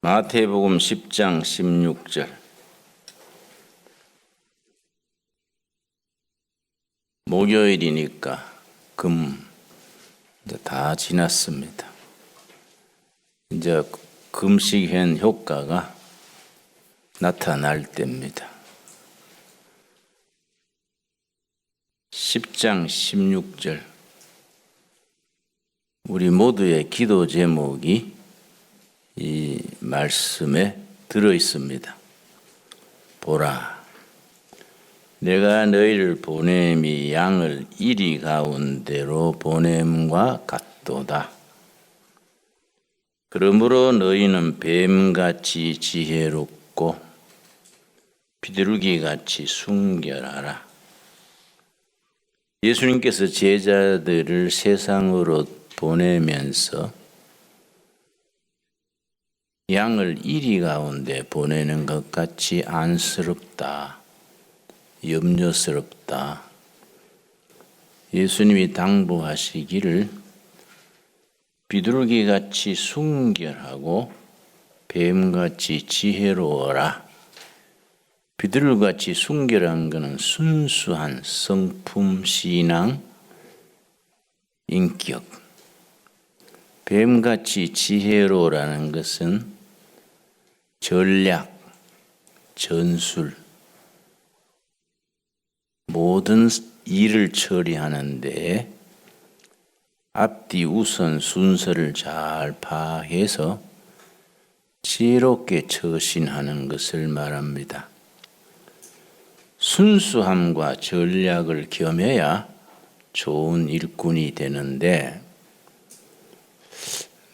마태복음 10장 16절. 목요일이니까 이제 다 지났습니다. 이제 금식한 효과가 나타날 때입니다. 10장 16절. 우리 모두의 기도 제목이 이 말씀에 들어 있습니다. 보라, 내가 너희를 보냄이 양을 이리 가운데로 보냄과 같도다. 그러므로 너희는 뱀같이 지혜롭고 비둘기같이 순결하라. 예수님께서 제자들을 세상으로 보내면서 양을 이리 가운데 보내는 것 같이 안쓰럽다, 염려스럽다. 예수님이 당부하시기를 비둘기같이 순결하고 뱀같이 지혜로워라. 비둘기같이 순결한 것은 순수한 성품, 신앙, 인격. 뱀같이 지혜로라는 것은 전략, 전술, 모든 일을 처리하는 데 앞뒤 우선 순서를 잘 파악해서 지혜롭게 처신하는 것을 말합니다. 순수함과 전략을 겸해야 좋은 일꾼이 되는데,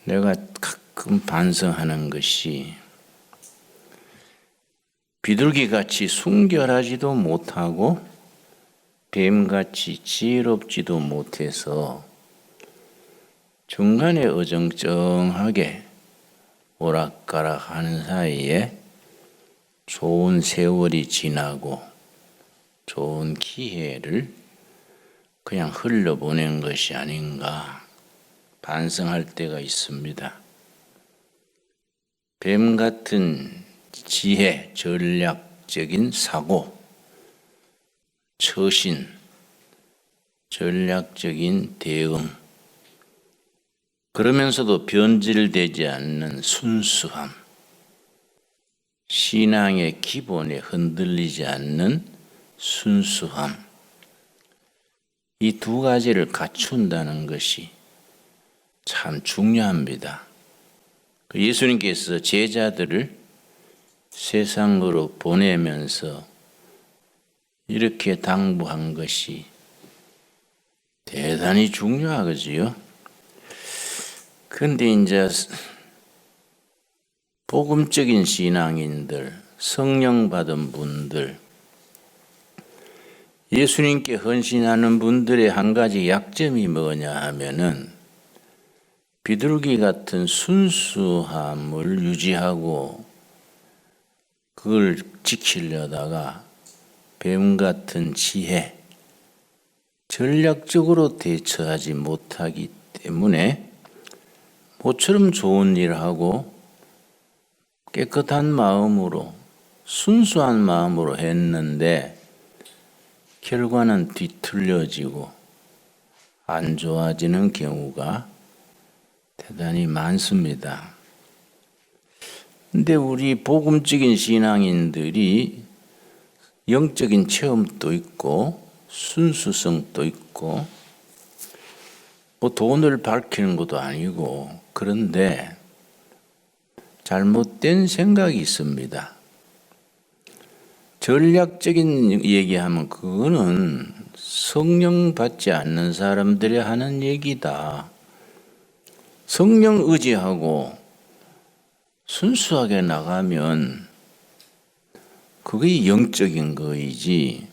내가 가끔 반성하는 것이 비둘기같이 순결하지도 못하고 뱀같이 지혜롭지도 못해서 중간에 어정쩡하게 오락가락 하는 사이에 좋은 세월이 지나고 좋은 기회를 그냥 흘려보낸 것이 아닌가 반성할 때가 있습니다. 뱀 같은 지혜, 전략적인 사고, 처신, 전략적인 대응, 그러면서도 변질되지 않는 순수함, 신앙의 기본에 흔들리지 않는 순수함, 이 두 가지를 갖춘다는 것이 참 중요합니다. 예수님께서 제자들을 세상으로 보내면서 이렇게 당부한 것이 대단히 중요하거지요. 그런데 이제 복음적인 신앙인들, 성령 받은 분들, 예수님께 헌신하는 분들의 한 가지 약점이 뭐냐 하면은 비둘기 같은 순수함을 유지하고 그걸 지키려다가 뱀 같은 지혜, 전략적으로 대처하지 못하기 때문에 모처럼 좋은 일을 하고 깨끗한 마음으로, 순수한 마음으로 했는데 결과는 뒤틀려지고 안 좋아지는 경우가 대단히 많습니다. 근데 우리 복음적인 신앙인들이 영적인 체험도 있고 순수성도 있고 뭐 돈을 밝히는 것도 아니고, 그런데 잘못된 생각이 있습니다. 전략적인 얘기하면 그거는 성령 받지 않는 사람들이 하는 얘기다. 성령 의지하고 순수하게 나가면 그게 영적인 거이지,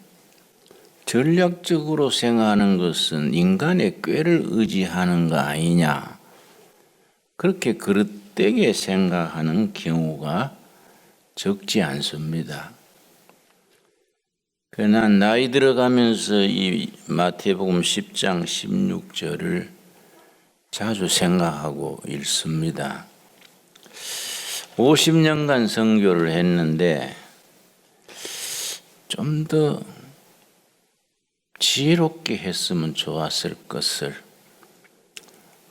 전략적으로 생각하는 것은 인간의 꾀를 의지하는 거 아니냐, 그렇게 그릇되게 생각하는 경우가 적지 않습니다. 그러나 나이 들어가면서 이 마태복음 10장 16절을 자주 생각하고 읽습니다. 50년간 선교를 했는데 좀 더 지혜롭게 했으면 좋았을 것을,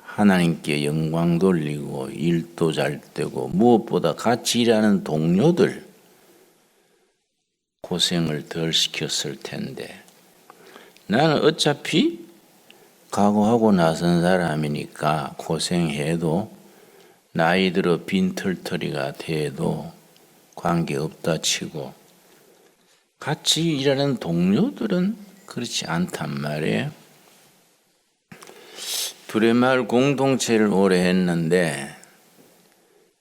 하나님께 영광 돌리고 일도 잘 되고 무엇보다 같이 일하는 동료들 고생을 덜 시켰을 텐데, 나는 어차피 각오하고 나선 사람이니까 고생해도 나이 들어 빈털터리가 돼도 관계없다 치고, 같이 일하는 동료들은 그렇지 않단 말이에요. 두레마을 공동체를 오래 했는데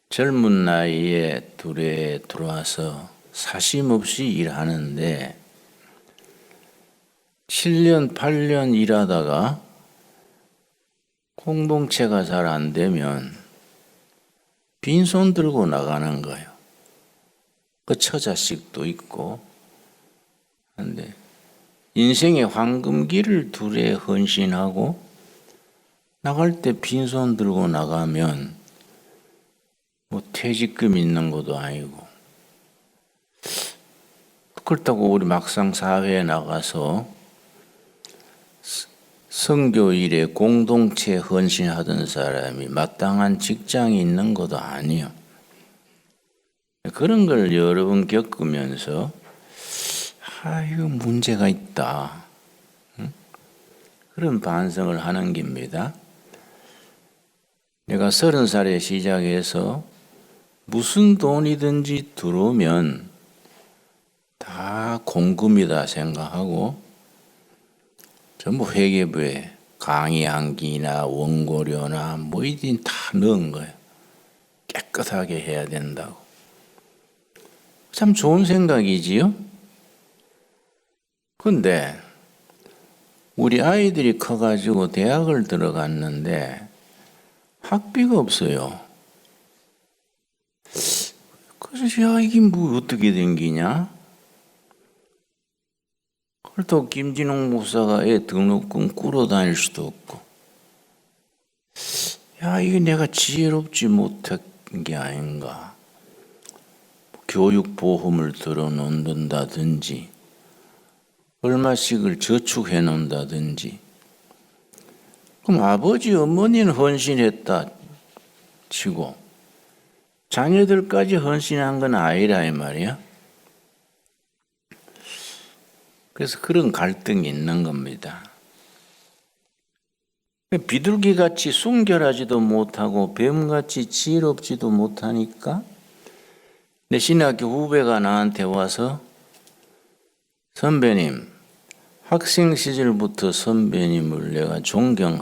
젊은 나이에 두레에 들어와서 사심없이 일하는데 7년, 8년 일하다가 공동체가 잘 안 되면 빈손 들고 나가는 거예요. 그 처자식도 있고. 근데 인생의 황금기를 두레에 헌신하고 나갈 때 빈손 들고 나가면 뭐 퇴직금 있는 것도 아니고, 그렇다고 우리 막상 사회에 나가서 선교 일에 공동체 헌신하던 사람이 마땅한 직장이 있는 것도 아니요. 그런 걸 여러 번 겪으면서 이거 문제가 있다, 그런 반성을 하는 겁니다. 내가 30살에 시작해서 무슨 돈이든지 들어오면 다 공금이다 생각하고 전부 회계부에 강의한기나 원고료나 뭐 이든 다 넣은 거예요. 깨끗하게 해야 된다고. 참 좋은 생각이지요? 근데 우리 아이들이 커가지고 대학을 들어갔는데 학비가 없어요. 그래서 이게 뭐 어떻게 된 기냐? 그렇다고 김진홍 목사가 애 등록금 꾸러 다닐 수도 없고, 이게 내가 지혜롭지 못한 게 아닌가. 교육보험을 들어놓는다든지 얼마씩을 저축해 놓는다든지. 그럼 아버지 어머니는 헌신했다 치고 자녀들까지 헌신한 건 아니라 이 말이야. 그래서 그런 갈등이 있는 겁니다. 비둘기같이 순결하지도 못하고 뱀같이 지혜롭지도 못하니까 내 신학교 후배가 나한테 와서, 선배님, 학생 시절부터 선배님을 내가 존경했는데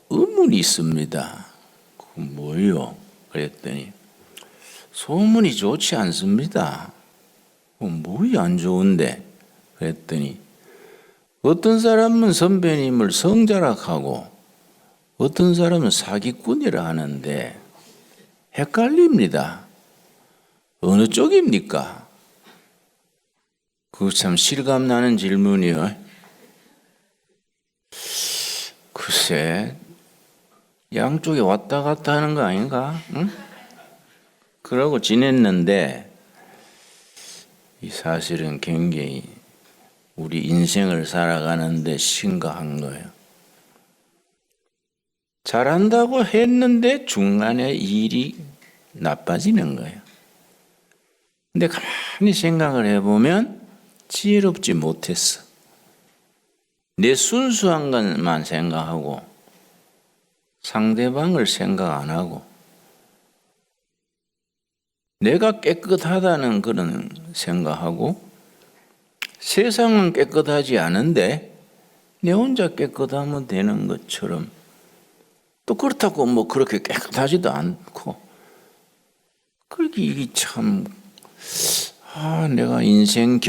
의문이 있습니다. 그 뭐요? 그랬더니 소문이 좋지 않습니다. 뭐이 안 좋은데? 그랬더니 어떤 사람은 선배님을 성자락하고 어떤 사람은 사기꾼이라 하는데 헷갈립니다. 어느 쪽입니까? 그거 참 실감나는 질문이요. 글쎄, 양쪽에 왔다 갔다 하는 거 아닌가? 응? 그러고 지냈는데 이 사실은 굉장히 우리 인생을 살아가는데 심각한 거예요. 잘한다고 했는데 중간에 일이 나빠지는 거예요. 근데 가만히 생각을 해보면 지혜롭지 못했어. 내 순수한 것만 생각하고 상대방을 생각 안 하고 내가 깨끗하다는 그런 생각하고 세상은 깨끗하지 않은데 내 혼자 깨끗하면 되는 것처럼, 또 그렇다고 뭐 그렇게 깨끗하지도 않고, 그렇게 이게 참 내가 인생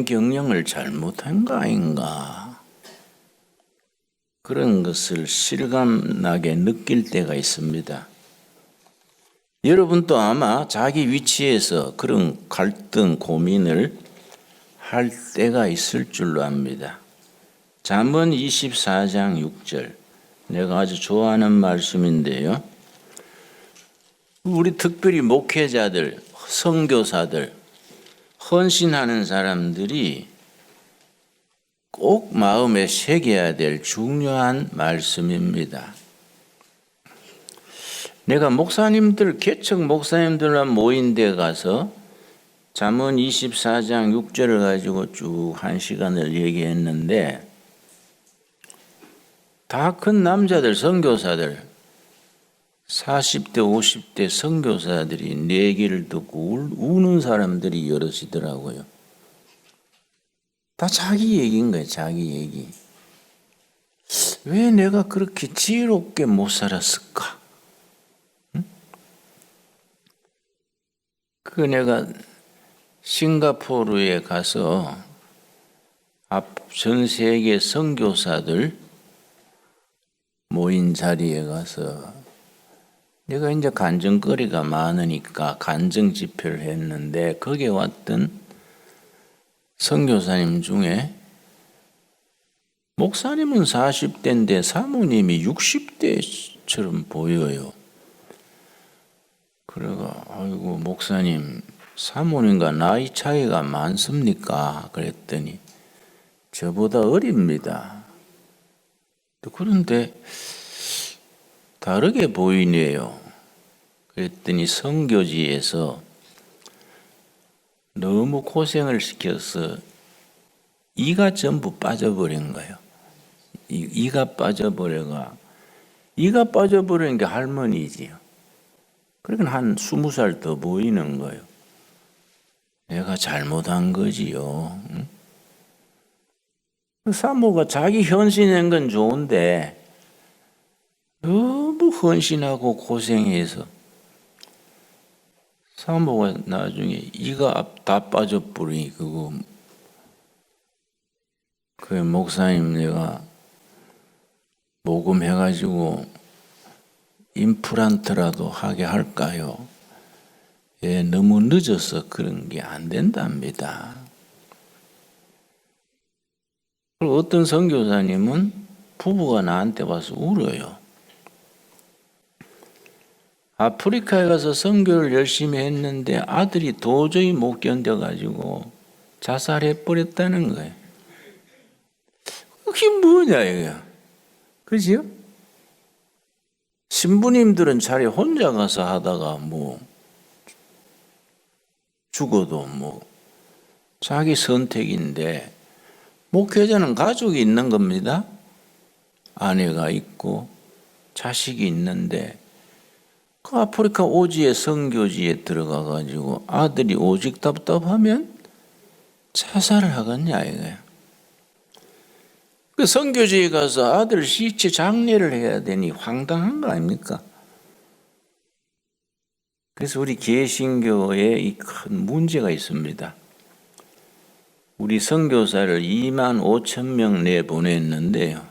경영을 잘못한 거 아닌가, 그런 것을 실감나게 느낄 때가 있습니다. 여러분도 아마 자기 위치에서 그런 갈등, 고민을 할 때가 있을 줄로 압니다. 잠언 24장 6절, 내가 아주 좋아하는 말씀인데요. 우리 특별히 목회자들, 선교사들, 헌신하는 사람들이 꼭 마음에 새겨야 될 중요한 말씀입니다. 내가 목사님들, 개척 목사님들만 모인 데 가서 잠언 24장 6절을 가지고 쭉 1시간을 얘기했는데 다 큰 남자들, 선교사들, 40대, 50대 선교사들이 내 얘기를 듣고 우는 사람들이 여럿이더라고요. 다 자기 얘기인 거예요, 자기 얘기. 왜 내가 그렇게 지혜롭게 못 살았을까? 응? 내가 싱가포르에 가서 전 세계 선교사들 모인 자리에 가서 내가 이제 간증거리가 많으니까 간증 집회를 했는데 거기에 왔던 선교사님 중에 목사님은 40대인데 사모님이 60대처럼 보여요. 그래가 아이고 목사님 사모님과 나이 차이가 많습니까? 그랬더니 저보다 어립니다. 그런데 다르게 보이네요. 그랬더니 선교지에서 너무 고생을 시켜서 이가 전부 빠져버린 거예요. 이가 빠져버려가 이가 빠져버리는 게 할머니지요. 그러니까 한 20살 더 보이는 거예요. 내가 잘못한 거지요. 응? 사모가 자기 헌신한 건 좋은데 너무 헌신하고 고생해서 사모가 나중에 이가 다 빠져버리니 그 목사님 내가 모금해가지고 임플란트라도 하게 할까요? 예, 너무 늦어서 그런 게 안 된답니다. 그리고 어떤 선교사님은 부부가 나한테 와서 울어요. 아프리카에 가서 선교를 열심히 했는데 아들이 도저히 못 견뎌가지고 자살해 버렸다는 거예요. 그게 뭐냐 이거. 그죠? 신부님들은 차라리 혼자 가서 하다가 죽어도 자기 선택인데 목회자는 가족이 있는 겁니다. 아내가 있고 자식이 있는데 그 아프리카 오지의 선교지에 들어가 가지고 아들이 오직 답답하면 자살을 하겠냐 이거야. 그 선교지에 가서 아들 시체 장례를 해야 되니 황당한 거 아닙니까? 그래서 우리 개신교에 이 큰 문제가 있습니다. 우리 선교사를 25,000명 내보냈는데요.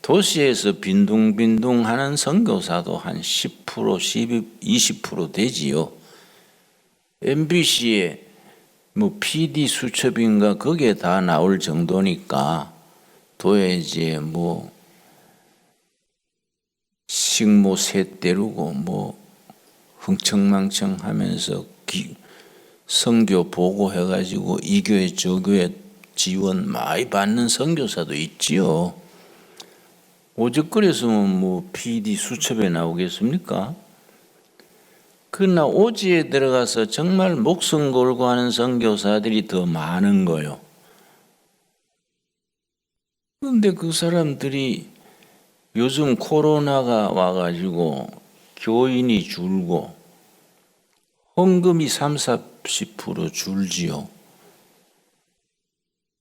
도시에서 빈둥빈둥 하는 선교사도 한 10%, 12, 20% 되지요. MBC에 PD 수첩인가 거기에 다 나올 정도니까 도예지에 식모 새 때르고 흥청망청 하면서 선교 보고해가지고 이 교회 저 교회 지원 많이 받는 선교사도 있지요. 오직 그랬으면 PD 수첩에 나오겠습니까? 그러나 오지에 들어가서 정말 목숨 걸고 하는 선교사들이 더 많은 거요. 그런데 그 사람들이 요즘 코로나가 와가지고 교인이 줄고 헌금이 30-40% 줄지요.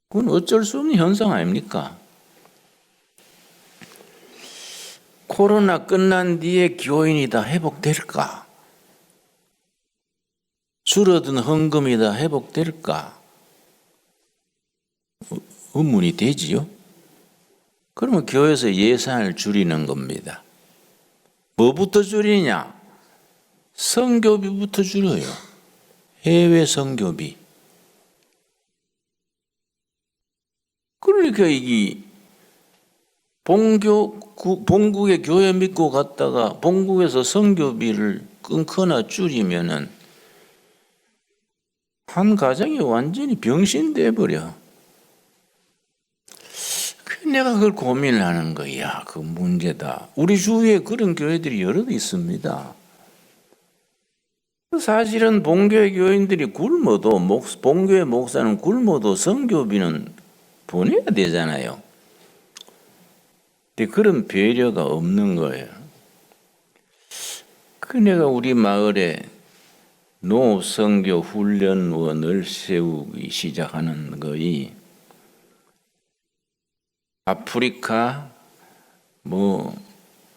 그건 어쩔 수 없는 현상 아닙니까? 코로나 끝난 뒤에 교인이 다 회복될까? 줄어든 헌금이 다 회복될까? 의문이 되지요. 그러면 교회에서 예산을 줄이는 겁니다. 뭐부터 줄이냐? 선교비부터 줄여요. 해외 선교비. 그러니까 이게 본국의 교회 믿고 갔다가 본국에서 선교비를 끊거나 줄이면은 한 가정이 완전히 병신돼 버려. 내가 그걸 고민을 하는 거야. 그 문제다. 우리 주위에 그런 교회들이 여러 있습니다. 사실은 본교회 교인들이 굶어도 본교회 목사는 굶어도 선교비는 보내야 되잖아요. 근데 그런 배려가 없는 거예요. 그 내가 우리 마을에 농업선교 훈련원을 세우기 시작하는 거이 아프리카,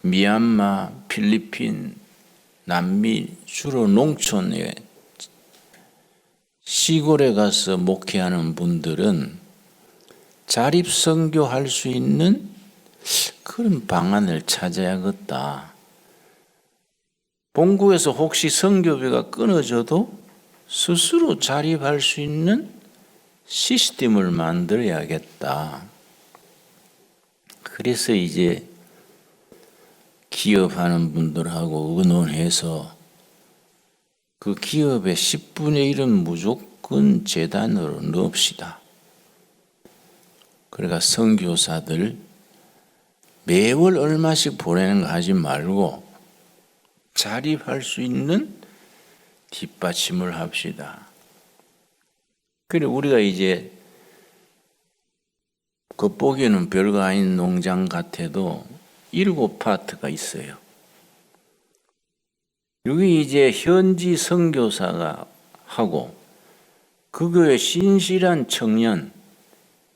미얀마, 필리핀, 남미 주로 농촌에 시골에 가서 목회하는 분들은 자립선교할 수 있는 그런 방안을 찾아야겠다. 본국에서 혹시 선교비가 끊어져도 스스로 자립할 수 있는 시스템을 만들어야겠다. 그래서 이제 기업하는 분들하고 의논해서 그 기업의 10분의 1은 무조건 재단으로 넣읍시다. 그러니까 선교사들 매월 얼마씩 보내는 거 하지 말고 자립할 수 있는 뒷받침을 합시다. 그래 우리가 이제 겉보기에는 별거 아닌 농장 같아도 7파트가 있어요. 여기 이제 현지 선교사가 하고 그 교회 신실한 청년,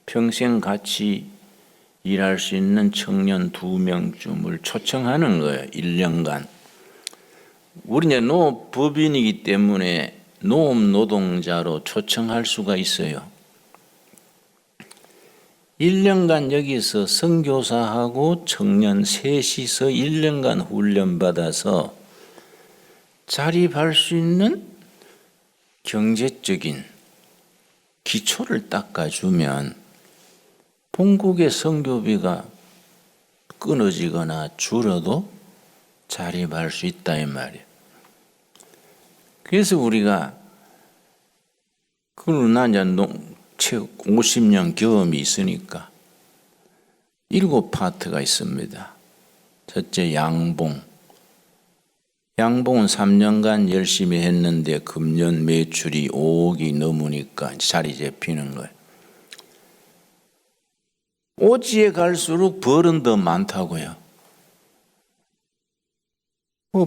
평생 같이 일할 수 있는 청년 2명쯤을 초청하는 거예요. 1년간. 우리는 농업법인이기 때문에 농업 노동자로 초청할 수가 있어요. 1년간 여기서 선교사하고 청년 셋이서 1년간 훈련받아서 자립할 수 있는 경제적인 기초를 닦아주면 본국의 선교비가 끊어지거나 줄어도 자립할 수 있다 이 말이에요. 그래서 우리가 그걸 난 이제 50년 경험이 있으니까 7파트가 있습니다. 첫째 양봉. 양봉은 3년간 열심히 했는데 금년 매출이 5억이 넘으니까 자리 잡히는 거예요. 오지에 갈수록 벌은 더 많다고요.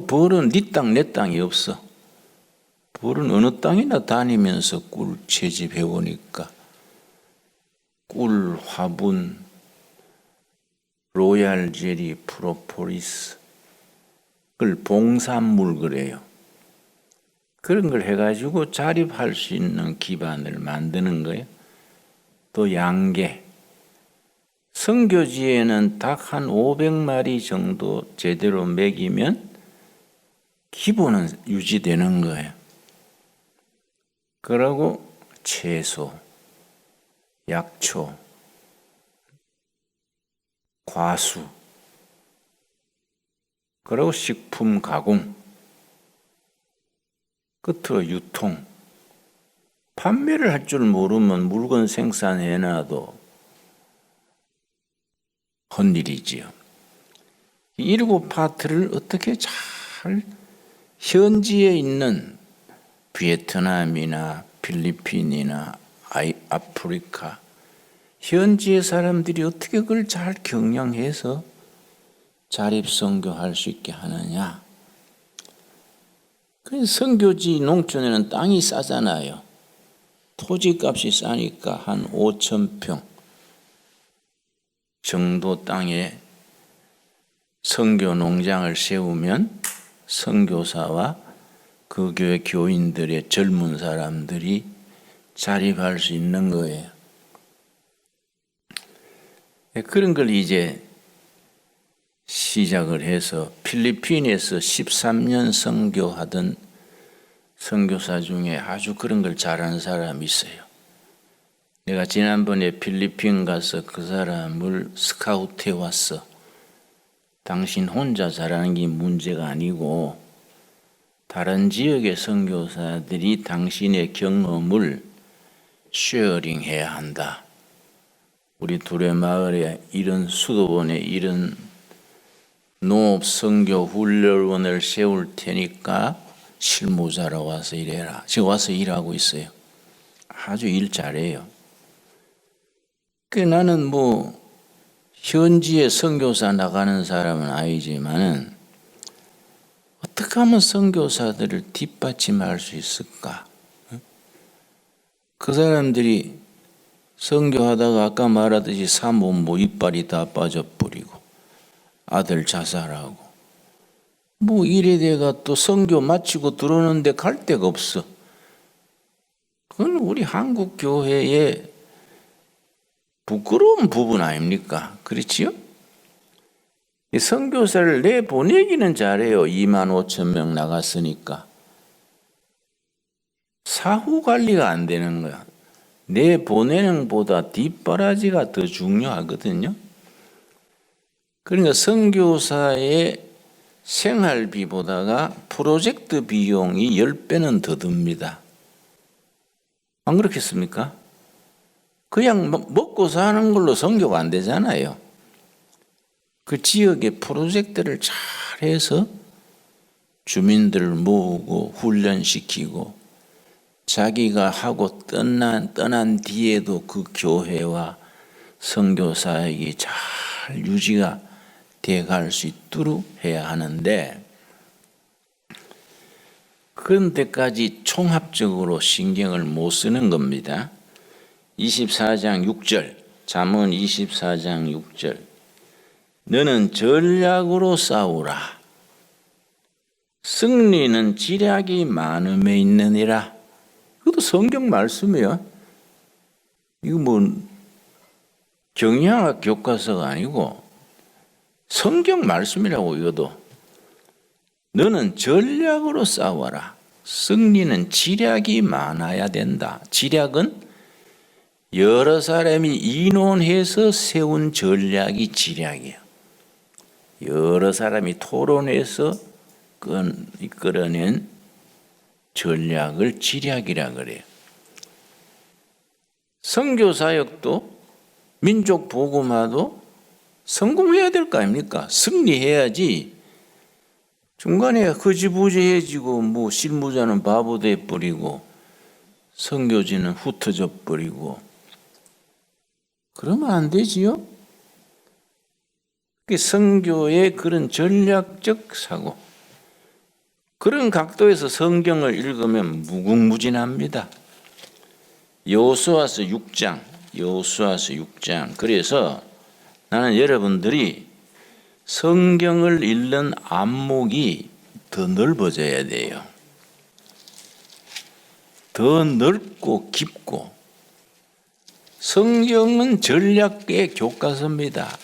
벌은 네 땅 내 땅이 없어. 벌은 어느 땅이나 다니면서 꿀 채집해 오니까 꿀, 화분, 로얄 제리, 프로폴리스 그걸 봉산물 그래요. 그런 걸 해가지고 자립할 수 있는 기반을 만드는 거예요. 또 양계. 선교지에는 닭 한 500마리 정도 제대로 먹이면 기본은 유지되는 거예요. 그러고 채소, 약초, 과수, 그리고 식품 가공, 끝으로 유통. 판매를 할 줄 모르면 물건 생산해놔도 헛일이지요. 7파트를 어떻게 잘 현지에 있는 베트남이나 필리핀이나 아프리카 현지의 사람들이 어떻게 그걸 잘 경영해서 자립선교할 수 있게 하느냐. 그래서 선교지 농촌에는 땅이 싸잖아요. 토지값이 싸니까 한 5,000평 정도 땅에 선교 농장을 세우면 선교사와 그 교회 교인들의 젊은 사람들이 자립할 수 있는 거예요. 그런 걸 이제 시작을 해서 필리핀에서 13년 선교하던 선교사 중에 아주 그런 걸 잘하는 사람이 있어요. 내가 지난번에 필리핀 가서 그 사람을 스카우트해 왔어. 당신 혼자 잘하는 게 문제가 아니고 다른 지역의 선교사들이 당신의 경험을 쉐어링해야 한다. 우리 둘의 마을에 이런 수도원에 이런 농업 선교 훈련원을 세울 테니까 실무자로 와서 일해라. 지금 와서 일하고 있어요. 아주 일 잘해요. 나는 현지에 선교사 나가는 사람은 아니지만은 어떻게 하면 선교사들을 뒷받침할 수 있을까? 그 사람들이 선교하다가 아까 말하듯이 사모님 이빨이 다 빠져버리고 아들 자살하고 이래 돼가 또 선교 마치고 들어오는데 갈 데가 없어. 그건 우리 한국 교회의 부끄러운 부분 아닙니까? 그렇지요? 선교사를 내보내기는 잘해요. 25,000명 나갔으니까. 사후 관리가 안 되는 거야. 내보내는 것보다 뒷바라지가 더 중요하거든요. 그러니까 선교사의 생활비보다가 프로젝트 비용이 10배는 더 듭니다. 안 그렇겠습니까? 그냥 먹고 사는 걸로 선교가 안 되잖아요. 그 지역의 프로젝트를 잘해서 주민들을 모으고 훈련시키고 자기가 하고 떠난 뒤에도 그 교회와 선교사역이 잘 유지가 돼갈 수 있도록 해야 하는데 그런 데까지 총합적으로 신경을 못 쓰는 겁니다. 24장 6절, 잠언 24장 6절. 너는 전략으로 싸우라. 승리는 지략이 많음에 있느니라. 이것도 성경 말씀이에요. 이거 경영학 교과서가 아니고 성경 말씀이라고 이것도. 너는 전략으로 싸워라. 승리는 지략이 많아야 된다. 지략은 여러 사람이 의논해서 세운 전략이 지략이에요. 여러 사람이 토론해서 이끌어낸 전략을 지략이라 그래요. 선교사역도 민족 복음화도 성공해야 될 거 아닙니까? 승리해야지. 중간에 흐지부지해지고 실무자는 바보 돼버리고 선교지는 흩어져 버리고 그러면 안 되지요. 선교의 그런 전략적 사고, 그런 각도에서 성경을 읽으면 무궁무진합니다. 여호수아서 6장. 그래서 나는 여러분들이 성경을 읽는 안목이 더 넓어져야 돼요. 더 넓고 깊고. 성경은 전략의 교과서입니다.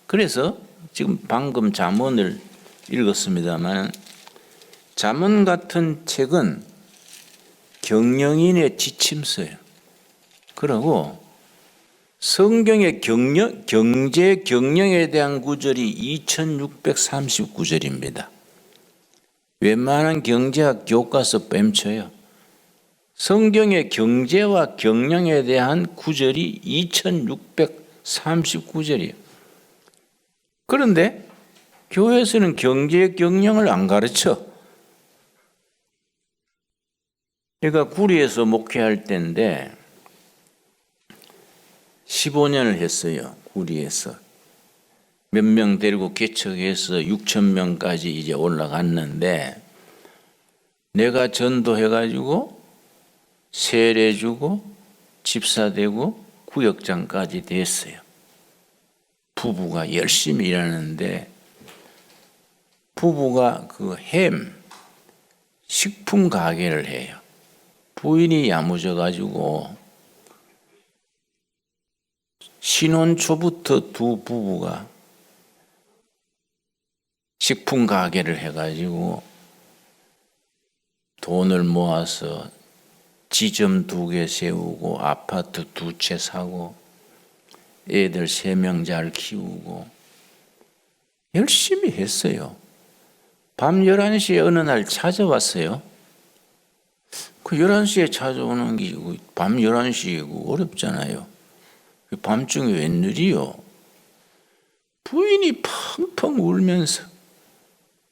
그래서 지금 방금 잠언을 읽었습니다만 잠언 같은 책은 경영인의 지침서예요. 그리고 성경의 경제 경영에 대한 구절이 2639절입니다. 웬만한 경제학 교과서 뺨쳐요. 성경의 경제와 경영에 대한 구절이 2639절이에요. 그런데 교회에서는 경제 경영을 안 가르쳐. 내가 구리에서 목회할 때인데 15년을 했어요. 구리에서. 몇 명 데리고 개척해서 6,000명까지 이제 올라갔는데 내가 전도해가지고 세례주고 집사되고 구역장까지 됐어요. 부부가 열심히 일하는데 부부가 식품 가게를 해요. 부인이 야무져가지고 신혼 초부터 두 부부가 식품 가게를 해가지고 돈을 모아서 지점 2개 세우고 아파트 2채 사고 애들 3명 잘 키우고 열심히 했어요. 밤 11시에 어느 날 찾아왔어요. 그 11시에 찾아오는 게 밤 11시이고 어렵잖아요. 밤중에 웬일이요? 부인이 펑펑 울면서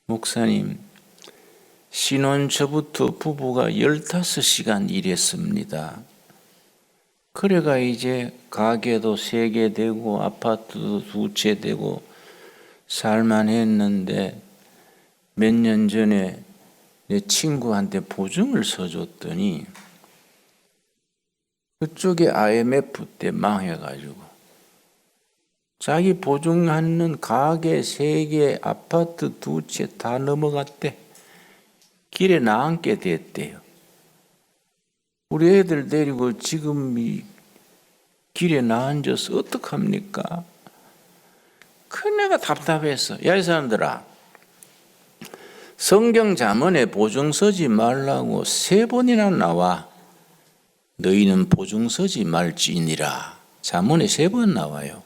목사님, 신혼 초부터 부부가 15시간 일했습니다. 그래가 이제 가게도 3개 되고 아파트도 2채 되고 살만했는데 몇 년 전에 내 친구한테 보증을 서줬더니 그쪽에 IMF 때 망해가지고 자기 보증하는 가게 3개, 아파트 2채 다 넘어갔대. 길에 나앉게 됐대요. 우리 애들 데리고 지금 이 길에 나앉아서 어떡합니까? 그 내가 답답했어. 야, 이 사람들아, 성경 잠언에 보증 서지 말라고 3번이나 나와. 너희는 보증 서지 말지니라. 잠언에 3번 나와요.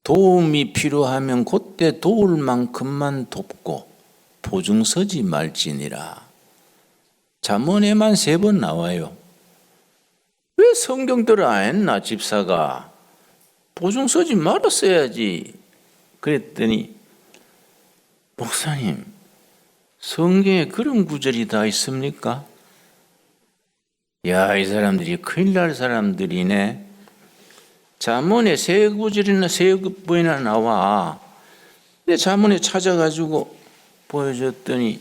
도움이 필요하면 그때 도울 만큼만 돕고 보증 서지 말지니라. 잠언에만 3번 나와요. 왜 성경대로 안 했나 집사가? 보증 서지 말았어야지. 그랬더니 목사님, 성경에 그런 구절이 다 있습니까? 야, 이 사람들이 큰일 날 사람들이네. 잠언에 3구절이나 3번이나 나와. 근데 잠언에 찾아가지고 보여줬더니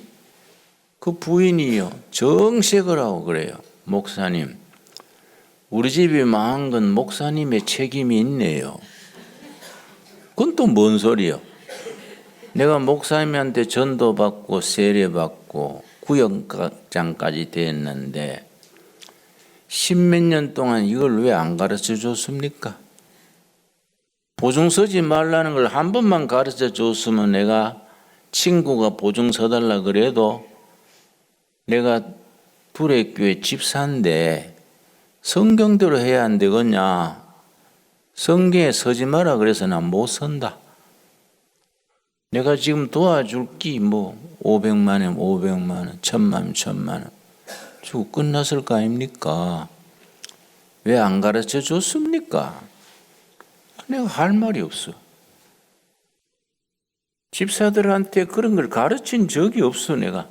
그 부인이요, 정색을 하고 그래요. 목사님, 우리 집이 망한 건 목사님의 책임이 있네요. 그건 또 뭔 소리요? 내가 목사님한테 전도받고 세례받고 구역장까지 됐는데 10몇 년 동안 이걸 왜 안 가르쳐 줬습니까? 보증 서지 말라는 걸 한 번만 가르쳐 줬으면 내가 친구가 보증 서달라 그래도 내가 두레교회 집사인데 성경대로 해야 안 되겠냐? 성경에 서지 마라 그래서 난 못 선다. 내가 지금 도와줄 기 500만 원, 500만 원, 1000만 원, 1000만 원 주고 끝났을 거 아닙니까? 왜 안 가르쳐 줬습니까? 내가 할 말이 없어. 집사들한테 그런 걸 가르친 적이 없어. 내가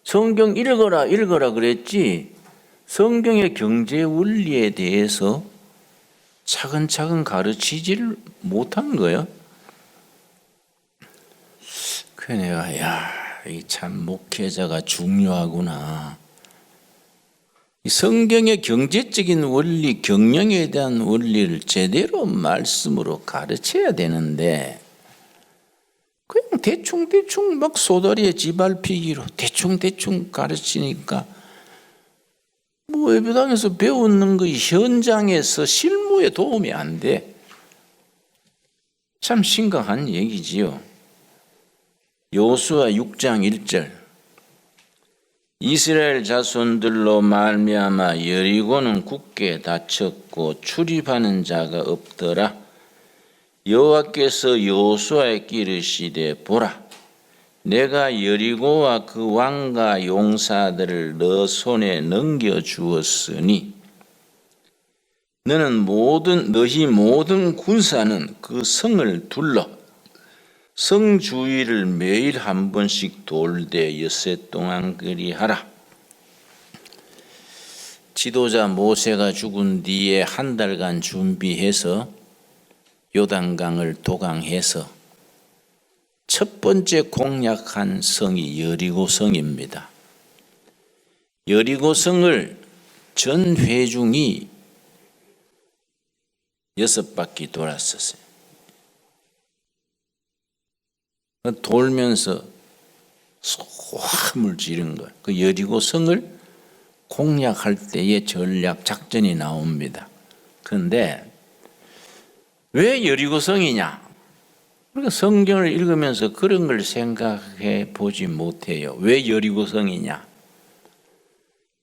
성경 읽어라 그랬지 성경의 경제 원리에 대해서 차근차근 가르치지를 못한 거예요. 그래 내가 이 참 목회자가 중요하구나. 이 성경의 경제적인 원리, 경영에 대한 원리를 제대로 말씀으로 가르쳐야 되는데 그냥 대충 막 소다리에 지발피기로 대충 가르치니까 예배당에서 배우는 거 현장에서 실무에 도움이 안 돼. 참 심각한 얘기지요. 여호수아 6장 1절 이스라엘 자손들로 말미암아 여리고는 굳게 닫혔고 출입하는 자가 없더라. 여호와께서 여호수아에게 이르시되 보라 내가 여리고와 그 왕과 용사들을 너 손에 넘겨주었으니 너희 모든 군사는 그 성을 둘러 성 주위를 매일 한 번씩 돌되 엿새 동안 그리하라. 지도자 모세가 죽은 뒤에 한 달간 준비해서 요단강을 도강해서 첫 번째 공략한 성이 여리고성입니다. 여리고성을 전 회중이 6바퀴 돌았었어요. 돌면서 소함을 지른 거예요. 그 여리고성을 공략할 때의 전략 작전이 나옵니다. 그런데 왜 여리고성이냐? 우리가 성경을 읽으면서 그런 걸 생각해 보지 못해요. 왜 여리고성이냐?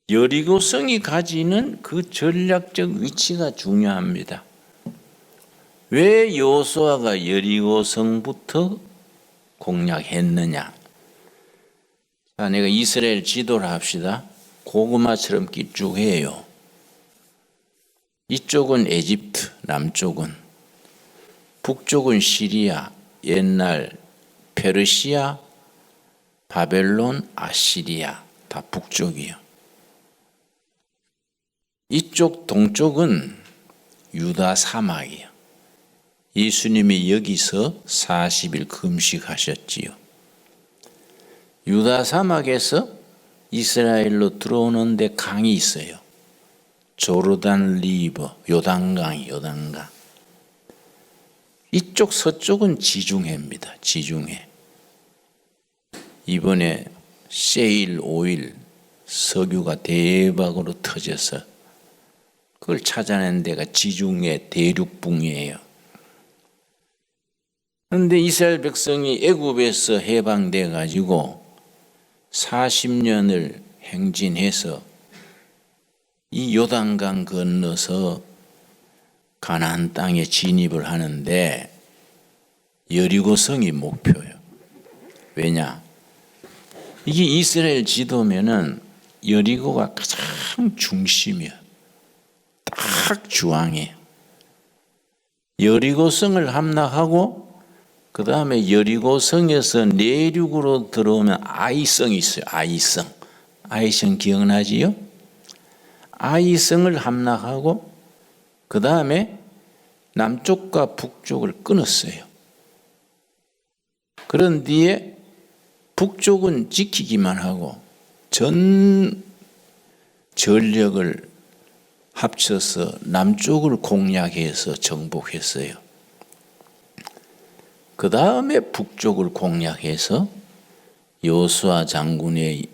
여리고성이 가지는 그 전략적 위치가 중요합니다. 왜 여호수아가 여리고성부터 공략했느냐? 자, 내가 이스라엘 지도를 합시다. 고구마처럼 길쭉해요. 이쪽은 에집트, 남쪽은. 북쪽은 시리아, 옛날 페르시아, 바벨론, 아시리아, 다 북쪽이요. 이쪽 동쪽은 유다 사막이요. 예수님이 여기서 40일 금식하셨지요. 유다 사막에서 이스라엘로 들어오는데 강이 있어요. 조르단 리버, 요단강. 이쪽 서쪽은 지중해입니다. 지중해. 이번에 셰일 오일 석유가 대박으로 터져서 그걸 찾아낸 데가 지중해 대륙붕이에요. 그런데 이스라엘 백성이 애굽에서 해방돼 가지고 40년을 행진해서 이 요단강 건너서 가나안 땅에 진입을 하는데 여리고성이 목표예요. 왜냐? 이게 이스라엘 지도면은 여리고가 가장 중심이야. 딱 중앙이에요. 여리고성을 함락하고 그 다음에 여리고성에서 내륙으로 들어오면 아이성이 있어요. 아이성 기억나지요? 아이성을 함락하고 그 다음에 남쪽과 북쪽을 끊었어요. 그런 뒤에 북쪽은 지키기만 하고 전 전력을 합쳐서 남쪽을 공략해서 정복했어요. 그 다음에 북쪽을 공략해서 여호수아 장군의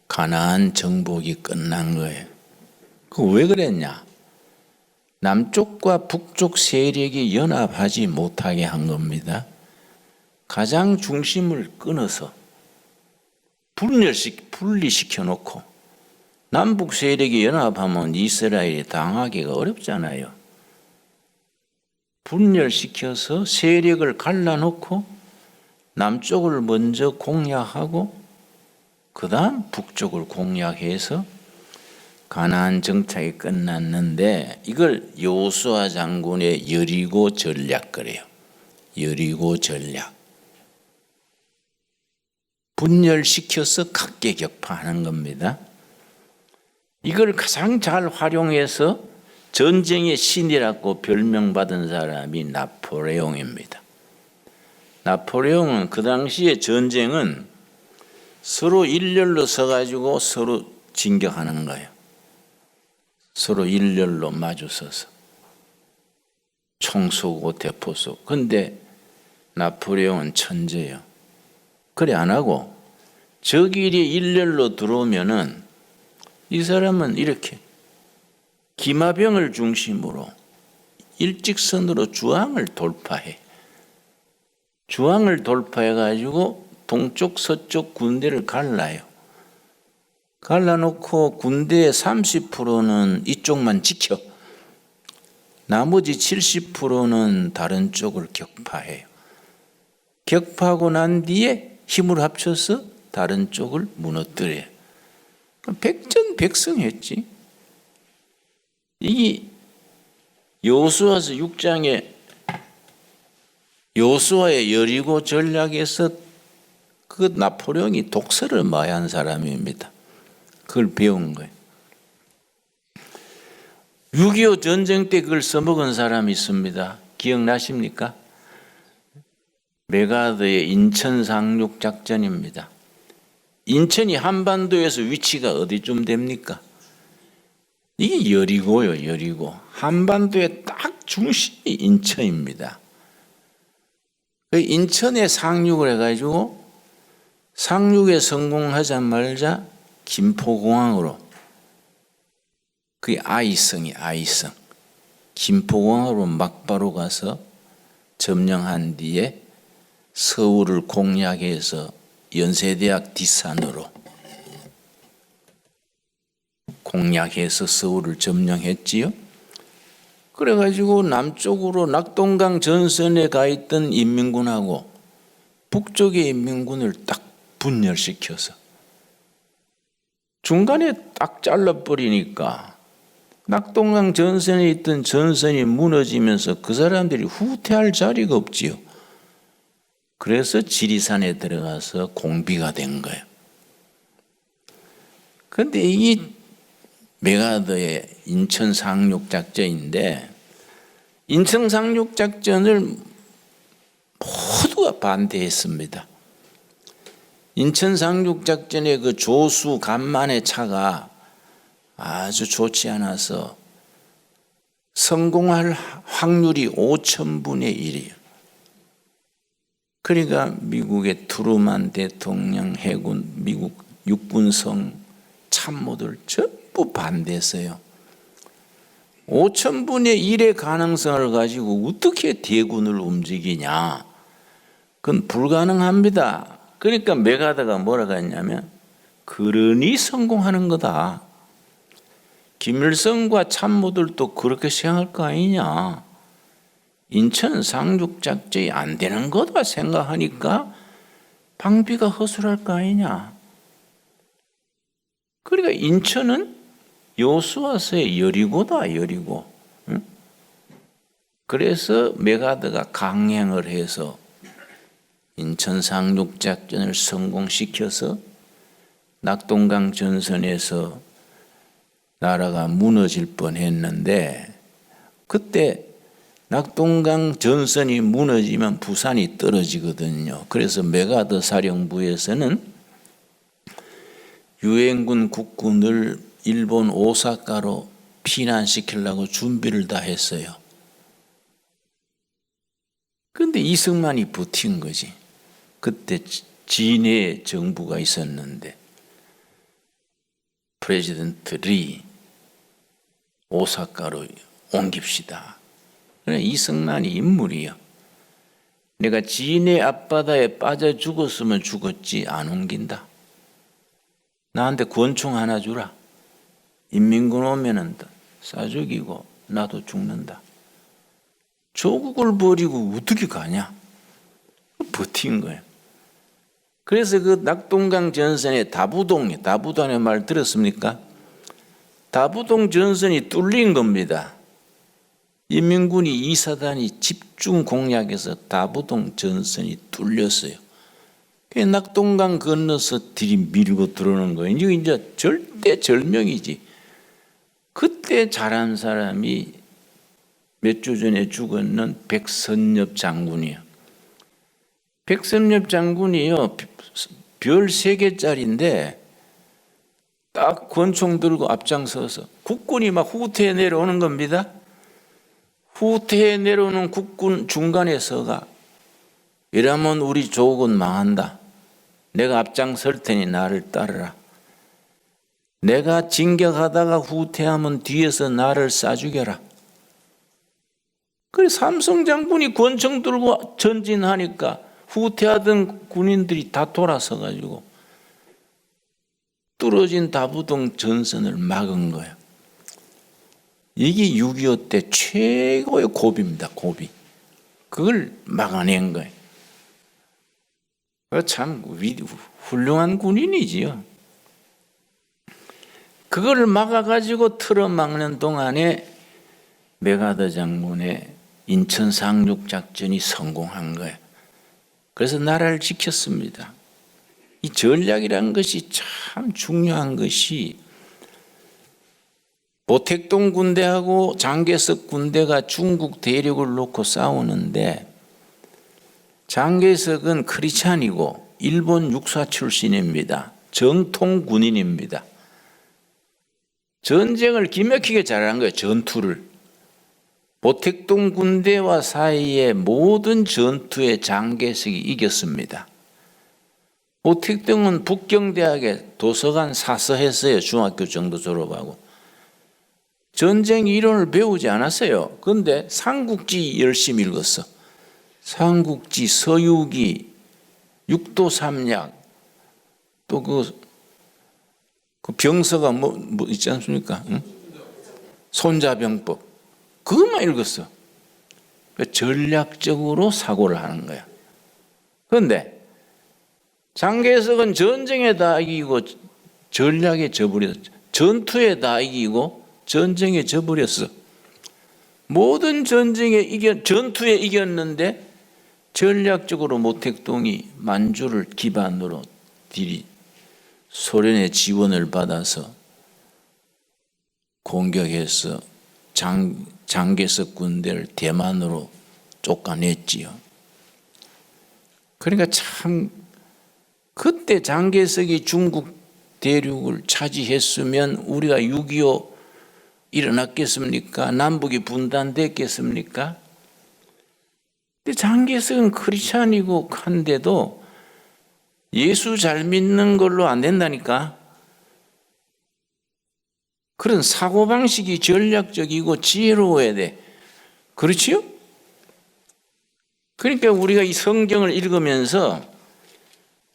가나안 정복이 끝난 거예요. 그 왜 그랬냐? 남쪽과 북쪽 세력이 연합하지 못하게 한 겁니다. 가장 중심을 끊어서 분리시켜 놓고 남북 세력이 연합하면 이스라엘이 당하기가 어렵잖아요. 분열시켜서 세력을 갈라놓고 남쪽을 먼저 공략하고 그 다음 북쪽을 공략해서 가나안 정착이 끝났는데 이걸 여호수아 장군의 여리고 전략 그래요. 여리고 전략. 분열시켜서 각계격파하는 겁니다. 이걸 가장 잘 활용해서 전쟁의 신이라고 별명받은 사람이 나폴레옹입니다. 나폴레옹은 그 당시에 전쟁은 서로 일렬로 서가지고 서로 진격하는 거예요. 서로 일렬로 마주 서서 총 쏘고 대포 쏘고. 근데 나폴레옹은 천재예요. 그래 안 하고 적일이 일렬로 들어오면은 이 사람은 이렇게 기마병을 중심으로 일직선으로 중앙을 돌파해. 중앙을 돌파해가지고 동쪽 서쪽 군대를 갈라요. 갈라놓고 군대의 30%는 이쪽만 지켜. 나머지 70%는 다른 쪽을 격파해요. 격파하고 난 뒤에 힘을 합쳐서 다른 쪽을 무너뜨려요. 백전백승했지. 이 여호수아서 6장에 여호수아의 여리고 전략에서 그 나폴레옹이 독서를 많이 한 사람입니다. 그걸 배운 거예요. 6.25 전쟁 때 그걸 써먹은 사람이 있습니다. 기억나십니까? 메가드의 인천 상륙 작전입니다. 인천이 한반도에서 위치가 어디쯤 됩니까? 이게 여리고요, 여리고. 한반도의 딱 중심이 인천입니다. 그 인천에 상륙을 해가지고 상륙에 성공하자마자 김포공항으로, 그게 아이성. 김포공항으로 막바로 가서 점령한 뒤에 서울을 공략해서 연세대학 뒷산으로 공략해서 서울을 점령했지요. 그래가지고 남쪽으로 낙동강 전선에 가 있던 인민군하고 북쪽의 인민군을 딱 분열시켜서 중간에 딱 잘라버리니까 낙동강 전선에 있던 전선이 무너지면서 그 사람들이 후퇴할 자리가 없지요. 그래서 지리산에 들어가서 공비가 된 거예요. 그런데 이게 메가더의 인천 상륙작전인데, 인천 상륙작전을 모두가 반대했습니다. 인천 상륙작전의 그 조수 간만의 차가 아주 좋지 않아서 성공할 확률이 5,000분의 1이에요. 그러니까 미국의 트루만 대통령, 해군, 미국 육군성 참모들 전부 반대했어요. 5,000분의 1의 가능성을 가지고 어떻게 대군을 움직이냐? 그건 불가능합니다. 그러니까 메가더가 뭐라고 했냐면, 그러니 성공하는 거다. 김일성과 참모들도 그렇게 생각할 거 아니냐. 인천 상륙작전이 안 되는 거다 생각하니까 방비가 허술할 거 아니냐. 그러니까 인천은 여수와서의 여리고다, 여리고. 응? 그래서 메가더가 강행을 해서 인천 상륙작전을 성공시켜서 낙동강 전선에서 나라가 무너질 뻔했는데, 그때 낙동강 전선이 무너지면 부산이 떨어지거든요. 그래서 메가더 사령부에서는 유엔군 국군을 일본 오사카로 피난시키려고 준비를 다 했어요. 그런데 이승만이 버틴 거지. 그때 진해 정부가 있었는데 프레지던트 리 오사카로 옮깁시다. 그래, 이승만이 인물이야. 내가 진해 앞바다에 빠져 죽었으면 죽었지 안 옮긴다. 나한테 권총 하나 주라. 인민군 오면은 쏴 죽이고 나도 죽는다. 조국을 버리고 어떻게 가냐? 버틴 거예요. 그래서 그 낙동강 전선에 다부동의 말 들었습니까? 다부동 전선이 뚫린 겁니다. 인민군이 이사단이 집중 공략해서 다부동 전선이 뚫렸어요. 낙동강 건너서 들이밀고 들어오는 거예요. 이제 절대절명이지. 그때 잘한 사람이 몇 주 전에 죽었는 백선엽 장군이요. 백선엽 장군이요, 별 3개짜리인데 딱 권총 들고 앞장서서 국군이 막 후퇴해 내려오는 겁니다. 후퇴해 내려오는 국군 중간에 서가, 이러면 우리 조국은 망한다. 내가 앞장설 테니 나를 따르라. 내가 진격하다가 후퇴하면 뒤에서 나를 쏴 죽여라. 그래, 삼성 장군이 권총 들고 전진하니까 후퇴하던 군인들이 다 돌아서 가지고 뚫어진 다부동 전선을 막은 거예요. 이게 6.25 때 최고의 고비입니다. 고비. 그걸 막아낸 거예요. 참 훌륭한 군인이지요. 그걸 막아가지고 틀어막는 동안에 메가더 장군의 인천 상륙작전이 성공한 거예요. 그래서 나라를 지켰습니다. 이 전략이라는 것이 참 중요한 것이, 모택동 군대하고 장개석 군대가 중국 대륙을 놓고 싸우는데, 장개석은 크리스찬이고 일본 육사 출신입니다. 정통 군인입니다. 전쟁을 기막히게 잘한 거예요. 전투를. 모택동 군대와 사이의 모든 전투에 장개석이 이겼습니다. 모택동은 북경대학에 도서관 사서했어요. 중학교 정도 졸업하고. 전쟁 이론을 배우지 않았어요. 그런데 삼국지 열심히 읽었어. 삼국지, 서유기, 육도삼약, 또 그 병서가 뭐 있지 않습니까? 응? 손자병법. 그것만 읽었어. 그러니까 전략적으로 사고를 하는 거야. 그런데 장개석은 전쟁에 다 이기고 전략에 져버렸어. 전투에 다 이기고 전쟁에 져버렸어. 모든 전투에 이겼는데 전략적으로 모택동이 만주를 기반으로 소련의 지원을 받아서 공격해서 장개석 군대를 대만으로 쫓아냈지요. 그러니까 참 그때 장개석이 중국 대륙을 차지했으면 우리가 6.25 일어났겠습니까? 남북이 분단됐겠습니까? 근데 장개석은 크리스찬이고 한데도 예수 잘 믿는 걸로 안 된다니까. 그런 사고방식이 전략적이고 지혜로워야 돼. 그렇지요? 그러니까 우리가 이 성경을 읽으면서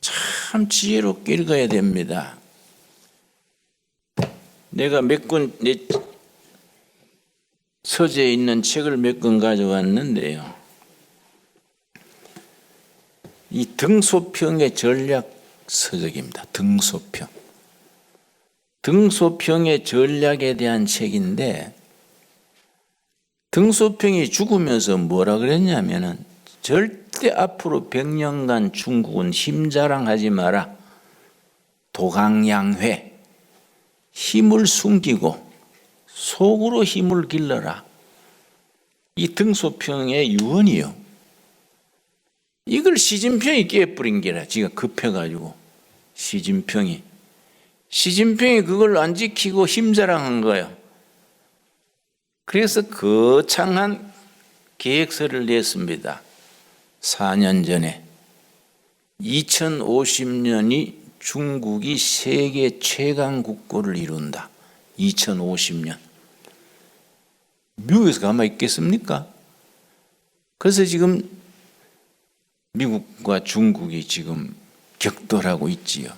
참 지혜롭게 읽어야 됩니다. 내가 내 서재에 있는 책을 몇 권 가져왔는데요. 이 등소평의 전략 서적입니다. 등소평. 등소평의 전략에 대한 책인데, 등소평이 죽으면서 뭐라 그랬냐면은 절대 앞으로 100년간 중국은 힘자랑하지 마라. 도강양회. 힘을 숨기고 속으로 힘을 길러라. 이 등소평의 유언이요. 이걸 시진핑이 깨버린 게라. 지가 급해가지고 시진핑이 그걸 안 지키고 힘자랑한 거예요. 그래서 거창한 계획서를 냈습니다. 4년 전에 2050년이 중국이 세계 최강 국고를 이룬다. 2050년. 미국에서 가만히 있겠습니까? 그래서 지금 미국과 중국이 지금 격돌하고 있지요.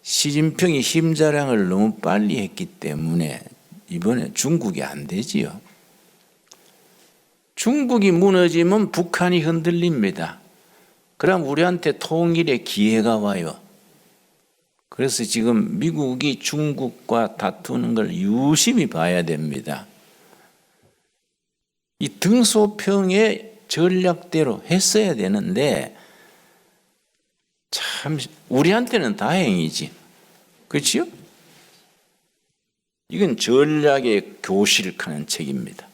시진핑이 힘자랑을 너무 빨리 했기 때문에 이번에 중국이 안 되지요. 중국이 무너지면 북한이 흔들립니다. 그럼 우리한테 통일의 기회가 와요. 그래서 지금 미국이 중국과 다투는 걸 유심히 봐야 됩니다. 이 등소평의 전략대로 했어야 되는데 참 우리한테는 다행이지. 그렇지요? 이건 전략의 교실하는 책입니다.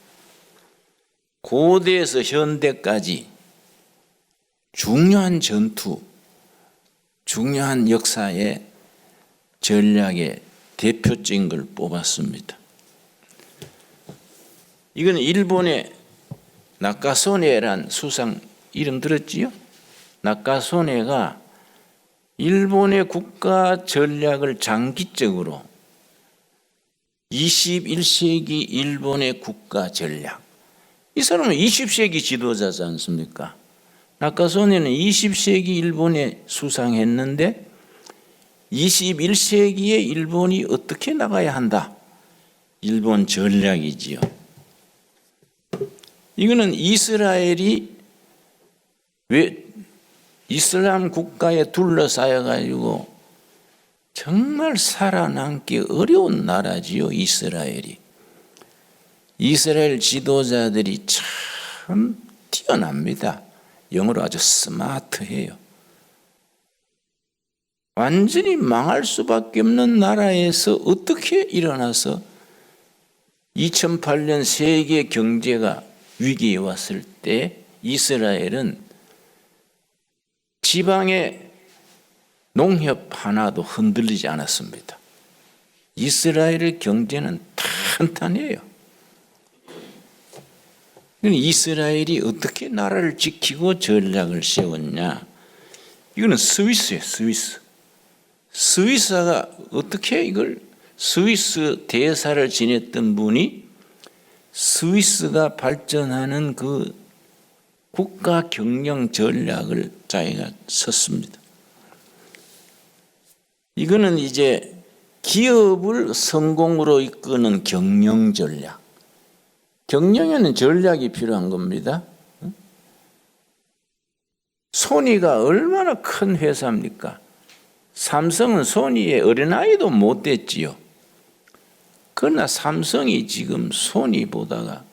고대에서 현대까지 중요한 전투, 중요한 역사의 전략의 대표적인 걸 뽑았습니다. 이건 일본의 나카소네란 수상 이름 들었지요? 나카소네가 일본의 국가 전략을 장기적으로 21세기 일본의 국가 전략. 이 사람은 20세기 지도자지 않습니까? 나카소네는 20세기 일본에 수상했는데 21세기에 일본이 어떻게 나가야 한다. 일본 전략이지요. 이거는 이스라엘이 왜 이슬람 국가에 둘러싸여 가지고 정말 살아남기 어려운 나라지요. 이스라엘이. 이스라엘 지도자들이 참 뛰어납니다. 영어로 아주 스마트해요. 완전히 망할 수밖에 없는 나라에서 어떻게 일어나서 2008년 세계 경제가 위기에 왔을 때 이스라엘은 지방의 농협 하나도 흔들리지 않았습니다. 이스라엘의 경제는 탄탄해요. 이스라엘이 어떻게 나라를 지키고 전략을 세웠냐? 이거는 스위스예요, 스위스. 스위스가 어떻게 이걸 스위스 대사를 지냈던 분이 스위스가 발전하는 그 국가 경영 전략을 자기가 썼습니다. 이거는 이제 기업을 성공으로 이끄는 경영 전략. 경영에는 전략이 필요한 겁니다. 소니가 얼마나 큰 회사입니까? 삼성은 소니의 어린아이도 못 됐지요. 그러나 삼성이 지금 소니보다가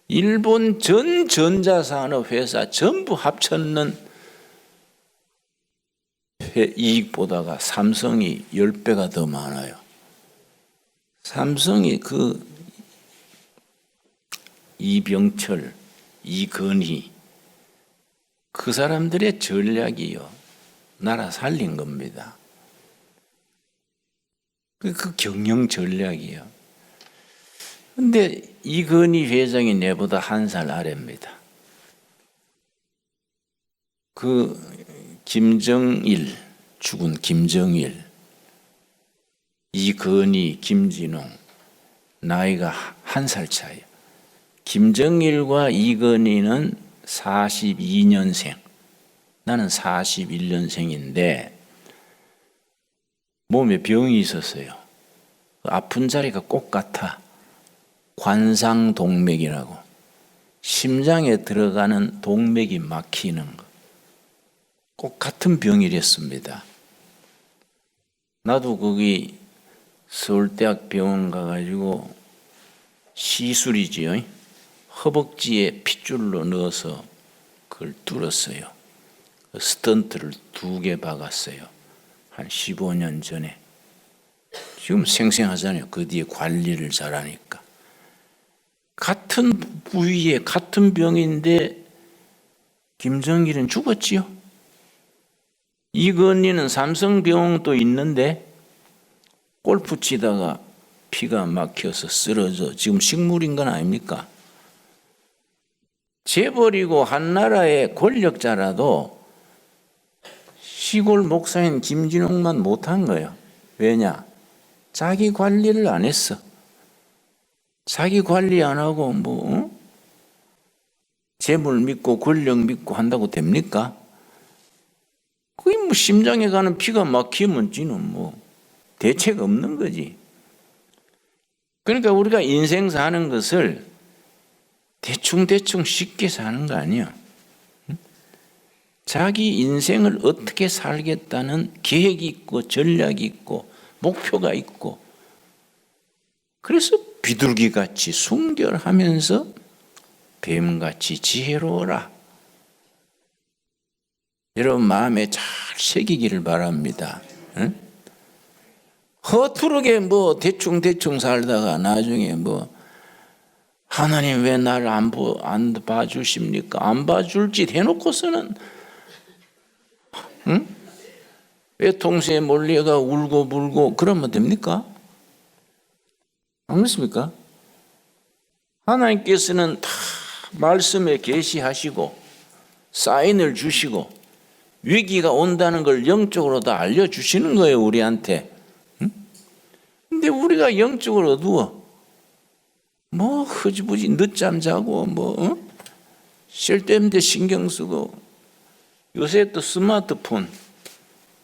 일본 전 전자산업 회사 전부 합쳤는 이익보다가 삼성이 10배가 더 많아요. 삼성이 그 이병철, 이건희 그 사람들의 전략이요. 나라 살린 겁니다. 그 경영 전략이요. 근데 이건희 회장이 내보다 1살 아래입니다. 그 김정일, 죽은 김정일, 이건희, 김진웅 나이가 1살 차이요. 김정일과 이건희는 42년생, 나는 41년생인데 몸에 병이 있었어요. 아픈 자리가 꼭 같아. 관상동맥이라고, 심장에 들어가는 동맥이 막히는 거. 꼭 같은 병이랬습니다. 나도 거기 서울대학 병원 가가지고 시술이지요. 허벅지에 핏줄로 넣어서 그걸 뚫었어요. 스턴트를 2개 박았어요. 한 15년 전에. 지금 생생하잖아요. 그 뒤에 관리를 잘하니까. 같은 부위에 같은 병인데 김정일은 죽었지요. 이건희는 삼성병원도 있는데 골프 치다가 피가 막혀서 쓰러져 지금 식물인 건 아닙니까? 재벌이고 한나라의 권력자라도 시골 목사인 김진웅만 못한 거예요. 왜냐? 자기 관리를 안 했어. 자기 관리 안 하고 재물 믿고 권력 믿고 한다고 됩니까? 그게 심장에 가는 피가 막히면 지는 대책 없는 거지. 그러니까 우리가 인생 사는 것을 대충 쉽게 사는 거 아니야. 자기 인생을 어떻게 살겠다는 계획이 있고 전략이 있고 목표가 있고, 그래서 비둘기같이 순결하면서 뱀같이 지혜로워라. 여러분 마음에 잘 새기기를 바랍니다. 응? 허투르게 대충 살다가 나중에 하나님 왜 나를 안 봐주십니까? 안 봐줄 짓 해놓고서는 응? 외통수에 몰려가 울고 불고 그러면 됩니까? 안 그렇습니까? 하나님께서는 다 말씀에 계시하시고 사인을 주시고 위기가 온다는 걸 영적으로 다 알려주시는 거예요, 우리한테. 근데 우리가 영적으로 어두워. 흐지부지 늦잠 자고 쓸데없는 데 신경 쓰고, 요새 또 스마트폰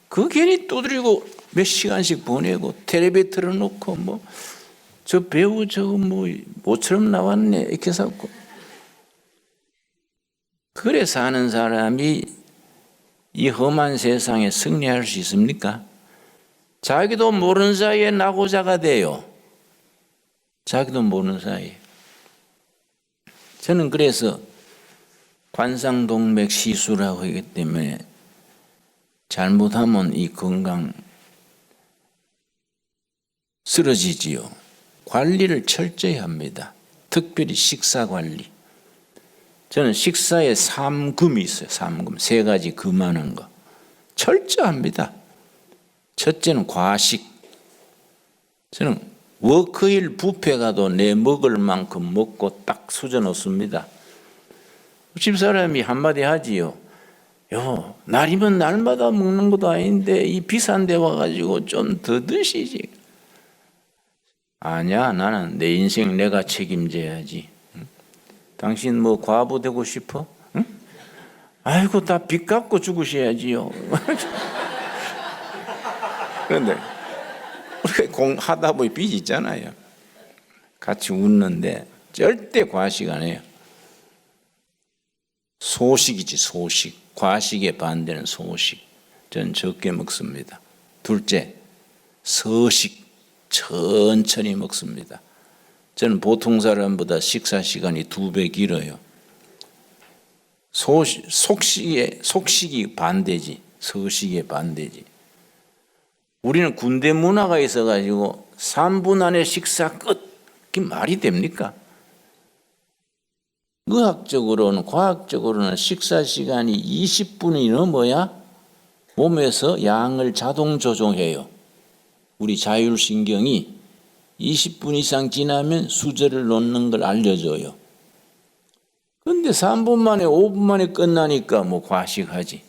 그 괜히 두드리고 몇 시간씩 보내고 텔레비 틀어놓고 저 배우 저거 모처럼 나왔네 이렇게 해서 그래 사는 사람이 이 험한 세상에 승리할 수 있습니까? 자기도 모르는 사이에 낙오자가 돼요. 자기도 모르는 사이에. 저는 그래서 관상동맥 시술하고 하기 때문에 잘못하면 이 건강 쓰러지지요. 관리를 철저히 합니다. 특별히 식사 관리. 저는 식사에 3금이 있어요. 3금. 3가지 금하는 거. 철저합니다. 첫째는 과식. 저는 워크힐 뷔페 가도 내 먹을 만큼 먹고 딱 수저 놓습니다. 집사람이 한마디 하지요. 날이면 날마다 먹는 것도 아닌데 이 비싼 데 와가지고 좀 더 드시지. 아니야, 나는 내 인생 내가 책임져야지. 응? 당신 과부 되고 싶어? 응? 아이고 다 빚 갚고 죽으셔야지요. 그런데 우리가 하다 보니 빚이 있잖아요. 같이 웃는데 절대 과식 안 해요. 소식이지, 소식. 과식에 반대는 소식. 전 적게 먹습니다. 둘째, 서식. 천천히 먹습니다. 저는 보통 사람보다 식사 시간이 2배 길어요. 속식이 반대지, 서식에 반대지. 우리는 군대 문화가 있어가지고 3분 안에 식사 끝. 그게 말이 됩니까? 의학적으로는, 과학적으로는 식사 시간이 20분이 넘어야 몸에서 양을 자동 조정해요. 우리 자율신경이 20분 이상 지나면 수저를 놓는 걸 알려줘요. 그런데 3분 만에 5분 만에 끝나니까 뭐 과식하지.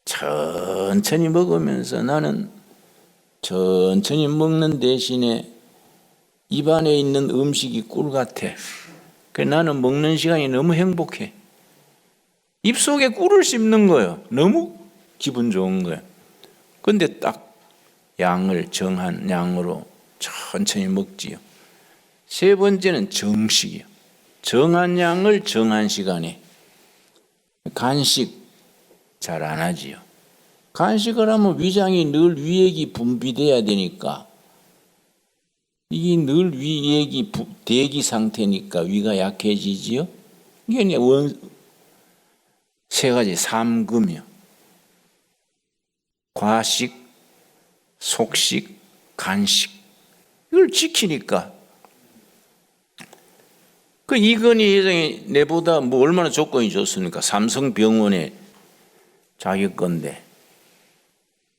천천히 먹으면서 나는 천천히 먹는 대신에 입안에 있는 음식이 꿀 같아. 그래서 나는 먹는 시간이 너무 행복해. 입속에 꿀을 씹는 거예요. 너무 기분 좋은 거예요. 그런데 딱 양을 정한 양으로 천천히 먹지요. 세 번째는 정식이요. 정한 양을 정한 시간에. 간식 잘 안 하지요. 간식을 하면 위장이 늘 위액이 분비돼야 되니까 이게 늘 위액이 대기 상태니까 위가 약해지지요. 이게 세 가지 삼금이요. 과식, 속식, 간식. 이걸 지키니까. 그 이건희 회장이 내보다 뭐 얼마나 조건이 좋습니까? 삼성병원에 자기 건데.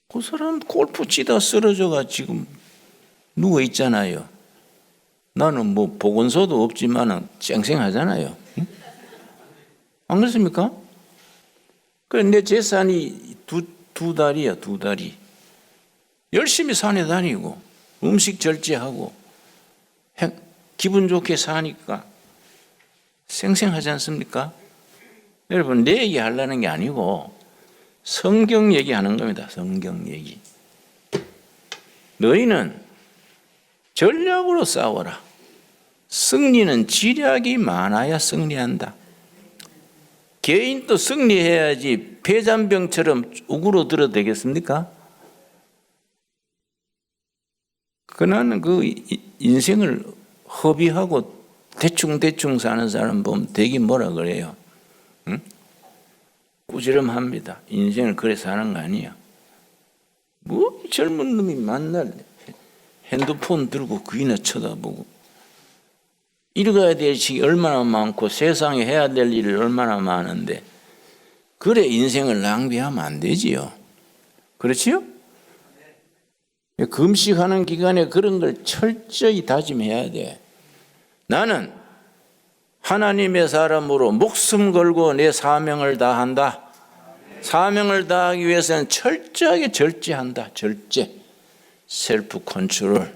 그 사람 골프 치다 쓰러져가 지금 누워 있잖아요. 나는 뭐 보건소도 없지만은 쌩쌩하잖아요. 응? 안 그렇습니까? 그래 내 재산이 두 달이야, 2달이. 열심히 산에 다니고 음식 절제하고 기분 좋게 사니까 쌩쌩하지 않습니까? 여러분 내 얘기 하려는 게 아니고 성경 얘기하는 겁니다. 성경 얘기. 너희는 전략으로 싸워라. 승리는 지략이 많아야 승리한다. 개인도 승리해야지 폐잔병처럼 우그러들어도 되겠습니까? 그나는 그 인생을 허비하고 대충 사는 사람 보면 되게 뭐라 그래요. 응? 꾸지람합니다. 인생을 그래 사는 거 아니야. 뭐 젊은 놈이 만날 핸드폰 들고 그이나 쳐다보고 읽어야 될 책이 얼마나 많고 세상에 해야 될 일이 얼마나 많은데 그래 인생을 낭비하면 안 되지요. 그렇지요? 금식하는 기간에 그런 걸 철저히 다짐해야 돼. 나는 하나님의 사람으로 목숨 걸고 내 사명을 다한다. 사명을 다하기 위해서는 철저하게 절제한다. 절제. 셀프 컨트롤.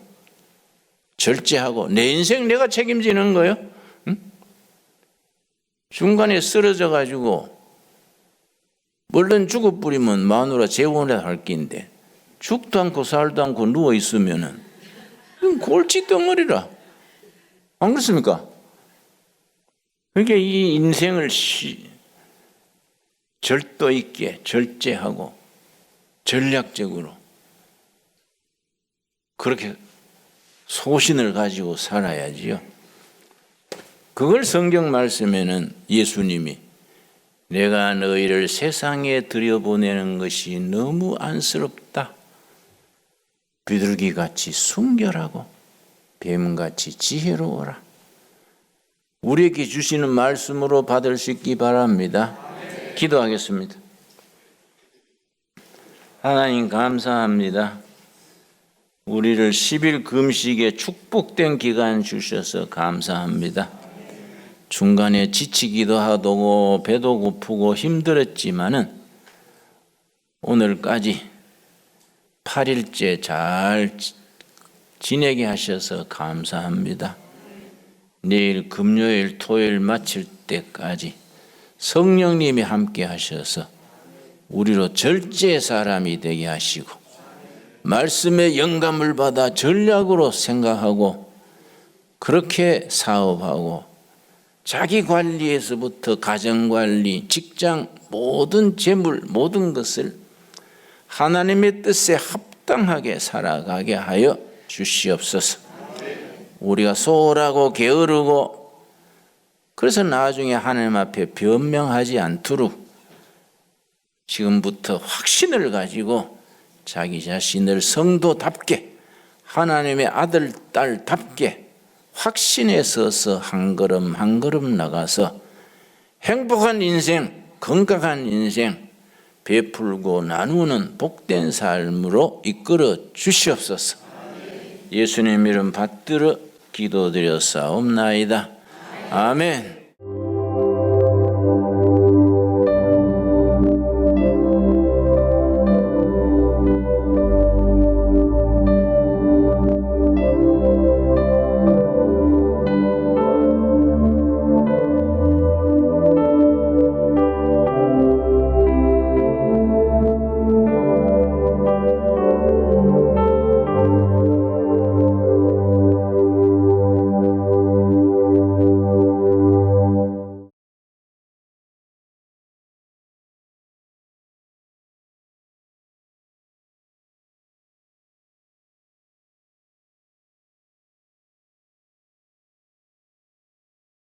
절제하고 내 인생 내가 책임지는 거예요. 응? 중간에 쓰러져 가지고 물론 죽어버리면 마누라 재혼을 할 낀데 죽도 않고 살도 않고 누워 있으면은 골치 덩어리라. 안 그렇습니까? 그러니까 이 인생을 절도 있게 절제하고 전략적으로 그렇게 소신을 가지고 살아야지요. 그걸 성경 말씀에는 예수님이 내가 너희를 세상에 들여보내는 것이 너무 안쓰럽다. 비둘기같이 순결하고 뱀같이 지혜로워라. 우리에게 주시는 말씀으로 받을 수 있기 바랍니다. 기도하겠습니다. 하나님 감사합니다. 우리를 10일 금식에 축복된 기간 주셔서 감사합니다. 중간에 지치기도 하고 배도 고프고 힘들었지만은 오늘까지 8일째 잘 지내게 하셔서 감사합니다. 내일 금요일 토요일 마칠 때까지 성령님이 함께 하셔서 우리로 절제 사람이 되게 하시고 말씀의 영감을 받아 전략으로 생각하고 그렇게 사업하고 자기 관리에서부터 가정관리, 직장, 모든 재물, 모든 것을 하나님의 뜻에 합당하게 살아가게 하여 주시옵소서. 우리가 소홀하고 게으르고 그래서 나중에 하나님 앞에 변명하지 않도록 지금부터 확신을 가지고 자기 자신을 성도답게 하나님의 아들, 딸답게 확신에 서서 한 걸음 한 걸음 나가서 행복한 인생, 건강한 인생, 베풀고 나누는 복된 삶으로 이끌어 주시옵소서. 예수님 이름 받들어 기도드렸사옵나이다. 아멘.